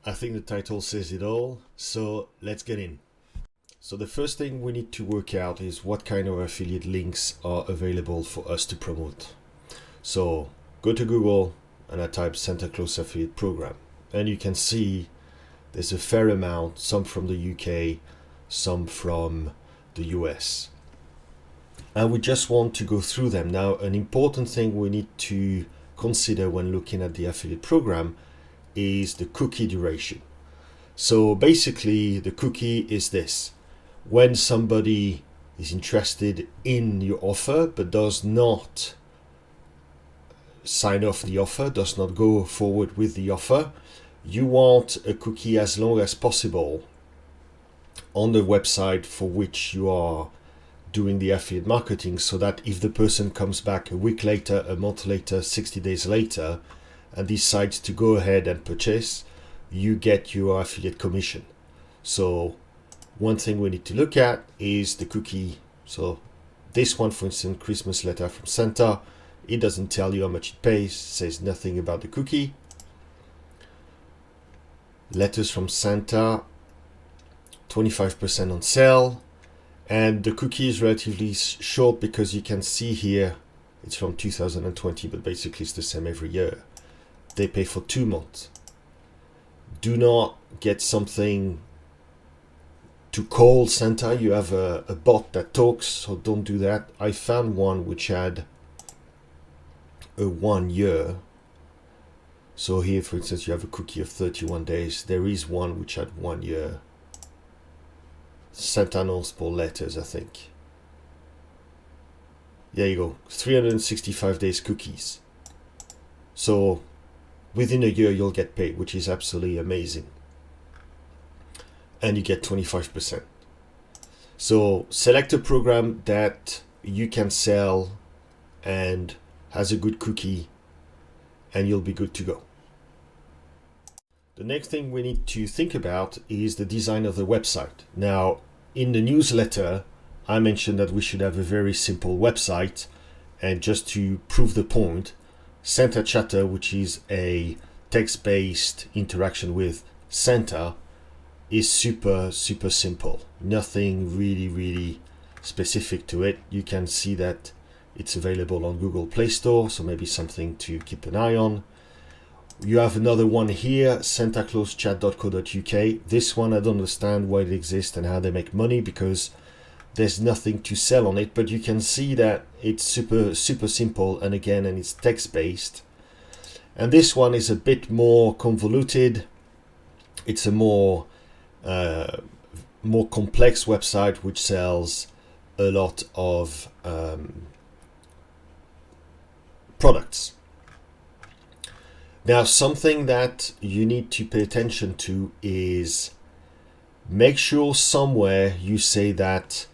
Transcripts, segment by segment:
I think the title says it all, so let's get in. So the first thing we need to work out is what kind of affiliate links are available for us to promote. So go to Google and I type Santa Claus affiliate program, and you can see there's a fair amount, some from the UK, some from the US. And we just want to go through them. Now, an important thing we need to consider when looking at the affiliate program is the cookie duration. So basically the cookie is this: when somebody is interested in your offer but does not sign off the offer, does not go forward with the offer, you want a cookie as long as possible on the website for which you are doing the affiliate marketing, so that if the person comes back a week later, a month later, 60 days later, and decides to go ahead and purchase, you get your affiliate commission. So one thing we need to look at is the cookie. So this one, for instance, Christmas letter from Santa, it doesn't tell you how much it pays, says nothing about the cookie. Letters from Santa, 25% on sale, and the cookie is relatively short because you can see here it's from 2020, but basically it's the same every year. They pay for 2 months. Do not get something to call Santa. You have a bot that talks, so don't do that. I found one which had a 1 year. So here, for instance, you have a cookie of 31 days. There is one which had 1 year. Santa North Pole letters, I think. There you go. 365 days cookies. So within a year you'll get paid, which is absolutely amazing. And you get 25%. So select a program that you can sell and has a good cookie, and you'll be good to go. The next thing we need to think about is the design of the website. Now, in the newsletter, I mentioned that we should have a very simple website, and just to prove the point, Santa Chatter, which is a text-based interaction with Santa, is super simple. Nothing really specific to it. You can see that it's available on Google Play Store, so maybe something to keep an eye on. You have another one here, santaclauschat.co.uk. This one, I don't understand why it exists and how they make money, because there's nothing to sell on it, but you can see that it's super simple, and it's text-based. And this one is a bit more convoluted. It's a more complex website which sells a lot of products. Now, something that you need to pay attention to is make sure somewhere you say that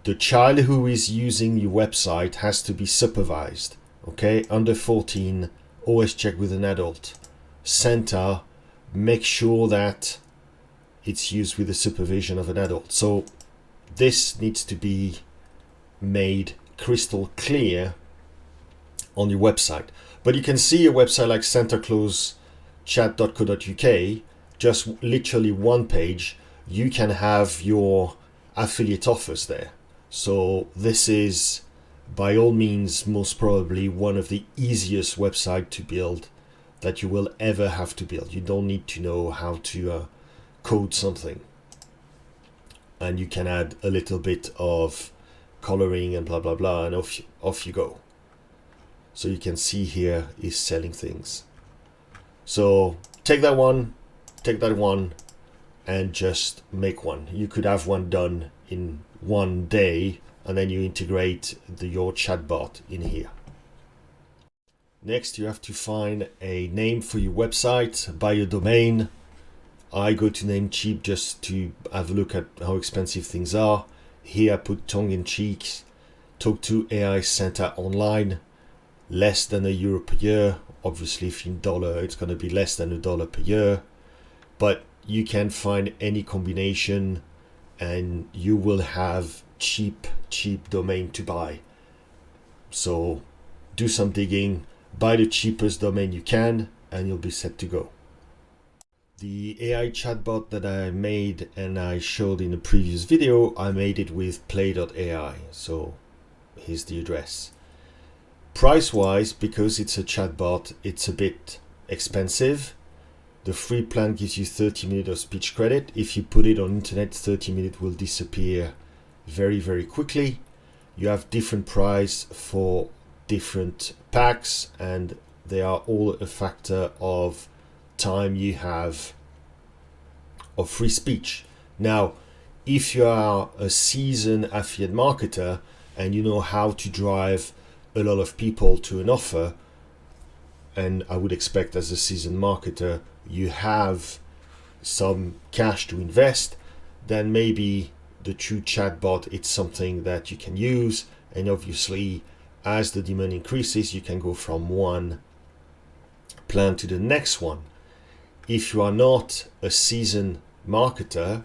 the child who is using your website has to be supervised. Okay, under 14, always check with an adult. Santa, make sure that it's used with the supervision of an adult. So this needs to be made crystal clear on your website. But you can see a website like santaclauschat.co.uk, just literally one page, you can have your affiliate offers there. So this is by all means most probably one of the easiest websites to build that you will ever have to build. You don't need to know how to code something, and you can add a little bit of coloring and blah blah blah, and off you go. So you can see here is selling things. So take that one, and just make one. You could have one done in one day, and then you integrate your chatbot in here. Next, you have to find a name for your website, buy a domain. I go to Namecheap just to have a look at how expensive things are. Here I put tongue-in-cheek, talk to AI Santa online, less than €1 per year. Obviously, if in dollar, it's going to be less than $1 per year. But you can find any combination, and you will have cheap domain to buy. So do some digging, buy the cheapest domain you can, and you'll be set to go. The AI chatbot that I made and I showed in the previous video, I made it with play.ai. So here's the address. Price-wise, because it's a chatbot, it's a bit expensive. The free plan gives you 30 minutes of speech credit. If you put it on internet, 30 minutes will disappear very, very quickly. You have different price for different packs, and they are all a factor of time you have of free speech. Now, if you are a seasoned affiliate marketer and you know how to drive a lot of people to an offer, and I would expect as a seasoned marketer you have some cash to invest, then maybe the true chatbot, it's something that you can use. And obviously, as the demand increases, you can go from one plan to the next one. If you are not a seasoned marketer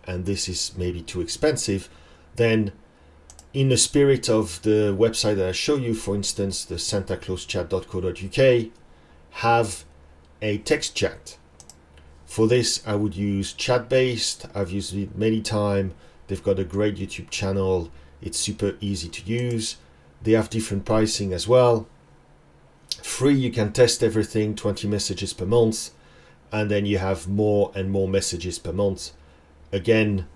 and this is maybe too expensive, then in the spirit of the website that I show you, for instance, the santaclauschat.co.uk, have a text chat. For this, I would use chat-based. I've used it many times. They've got a great YouTube channel. It's super easy to use. They have different pricing as well. Free, you can test everything, 20 messages per month, and then you have more and more messages per month. Again,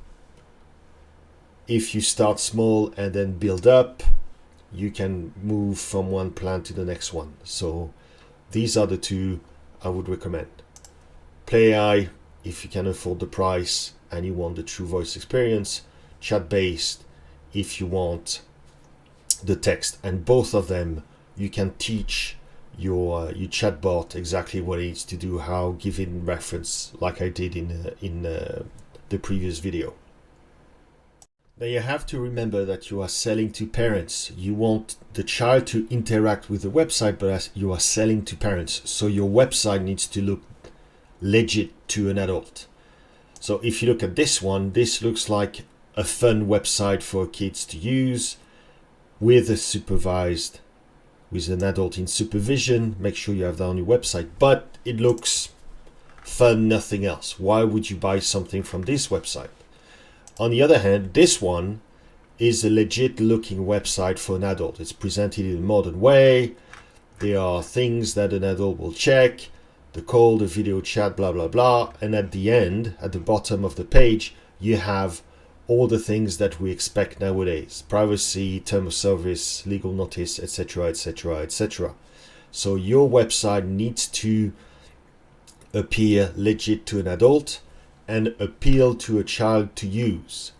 if you start small and then build up, you can move from one plan to the next one. So these are the two I would recommend. Play AI if you can afford the price and you want the true voice experience. Chat-based if you want the text. And both of them, you can teach your chatbot exactly what it needs to do, how giving reference, like I did in the previous video. Now you have to remember that you are selling to parents. You want the child to interact with the website, but as you are selling to parents, so your website needs to look legit to an adult. So if you look at this one, this looks like a fun website for kids to use with an adult in supervision. Make sure you have that on your website, but it looks fun, nothing else. Why would you buy something from this website? On the other hand, this one is a legit looking website for an adult. It's presented in a modern way. There are things that an adult will check, the call, the video chat, blah, blah, blah. And at the end, at the bottom of the page, you have all the things that we expect nowadays: privacy, term of service, legal notice, etc., etc., etc. So your website needs to appear legit to an adult and appeal to a child to use.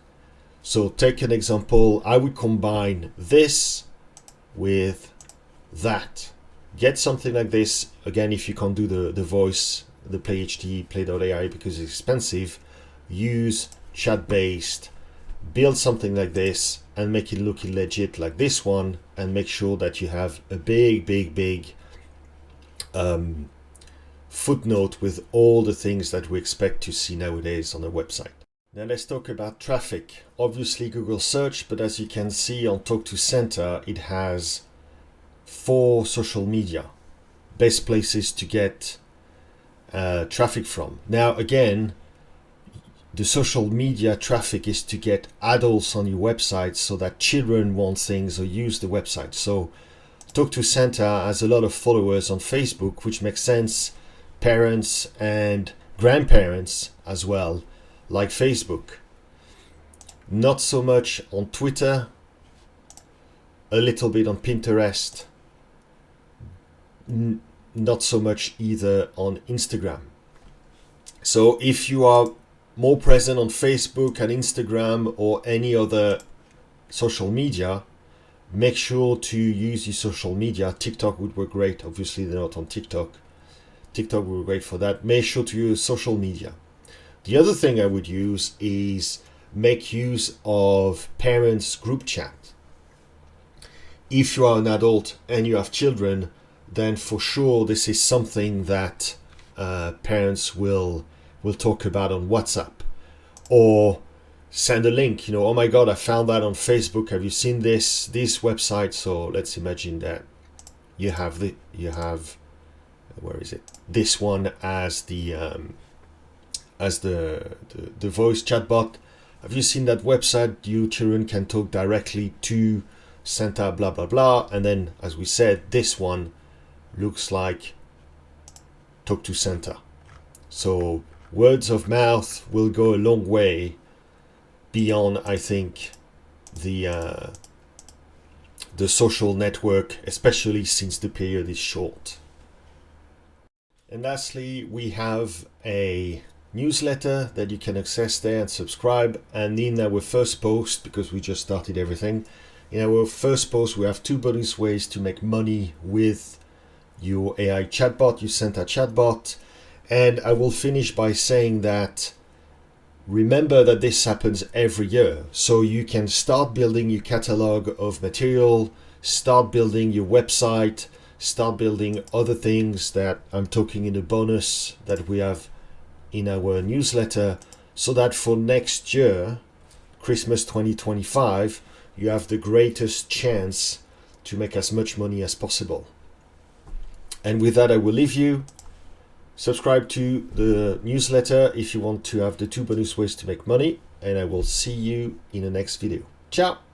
So take an example. I would combine this with that. Get something like this. Again, if you can't do the voice, the PlayHT, Play.ai, because it's expensive, use chat-based. Build something like this and make it look legit like this one, and make sure that you have a big footnote with all the things that we expect to see nowadays on a website. Now let's talk about traffic. Obviously Google search, but as you can see on Talk to Center, it has 4 social media best places to get traffic from. Now again, the social media traffic is to get adults on your website so that children want things or use the website. So Talk to Center has a lot of followers on Facebook, which makes sense. Parents and grandparents as well, like Facebook. Not so much on Twitter, a little bit on Pinterest, not so much either on Instagram. So if you are more present on Facebook and Instagram or any other social media, make sure to use your social media. TikTok would work great. Obviously they're not on TikTok. TikTok will be great for that. Make sure to use social media. The other thing I would use is make use of parents group chat. If you are an adult and you have children, then for sure this is something that parents will talk about on WhatsApp, or send a link. Oh my God, I found that on Facebook. Have you seen this website? So let's imagine that you have where is it? This one as the as the voice chatbot. Have you seen that website? Your children can talk directly to Santa, blah, blah, blah. And then, as we said, this one looks like talk to Santa. So words of mouth will go a long way beyond, I think, the social network, especially since the period is short. And lastly, we have a newsletter that you can access there and subscribe. And in our first post, because we just started everything, in our first post, we have 2 bonus ways to make money with your AI chatbot, your Santa chatbot. And I will finish by saying that remember that this happens every year. So you can start building your catalog of material, start building your website, start building other things that I'm talking in the bonus that we have in our newsletter, so that for next year, Christmas 2025, you have the greatest chance to make as much money as possible. And with that, I will leave you. Subscribe to the newsletter if you want to have the 2 bonus ways to make money, and I will see you in the next video. Ciao!